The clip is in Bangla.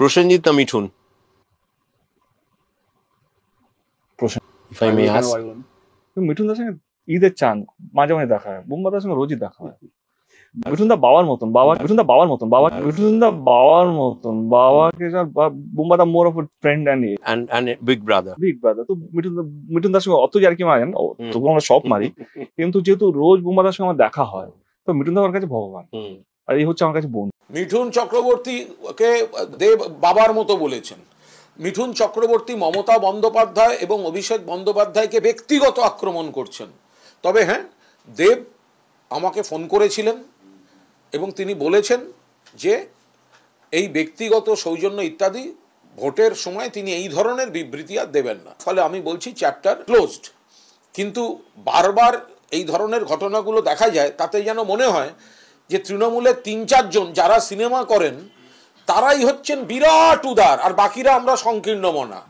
প্রসেনজিৎ না Mithun? If I may ask. Mithun দার সঙ্গে ঈদের চান মাঝে মাঝে দেখা হয়, বুম্বাদার সঙ্গে রোজই দেখা হয়। মিঠুন দা বাবার মতন, বাবাকে বুম্বাদা more of friend and big brother. তো মিঠুন দার সঙ্গে অত আর কি মারেন, তবু আমরা সব মারি, কিন্তু যেহেতু রোজ বুম্বাদার সঙ্গে আমার দেখা হয়, তো মিঠুন দা আমার কাছে ভগবান, আর এই হচ্ছে আমার কাছে বোন। মিঠুন চক্রবর্তীকে দেব বাবার মতো বলেছেন। মিঠুন চক্রবর্তী মমতা বন্দ্যোপাধ্যায় এবং অভিষেক বন্দ্যোপাধ্যায়কে ব্যক্তিগত আক্রমণ করছেন। তবে হ্যাঁ, দেব আমাকে ফোন করেছিলেন এবং তিনি বলেছেন যে এই ব্যক্তিগত সৌজন্য ইত্যাদি ভোটের সময় তিনি এই ধরনের বিবৃতি আর দেবেন না। ফলে আমি বলছি চ্যাপ্টার ক্লোজড। কিন্তু বারবার এই ধরনের ঘটনাগুলো দেখা যায়, তাতে যেন মনে হয় যে তৃণমূলের ৩-৪ জন যারা সিনেমা করেন তারাই হচ্ছেন বিরাট উদার, আর বাকিরা আমরা সংকীর্ণ মনা।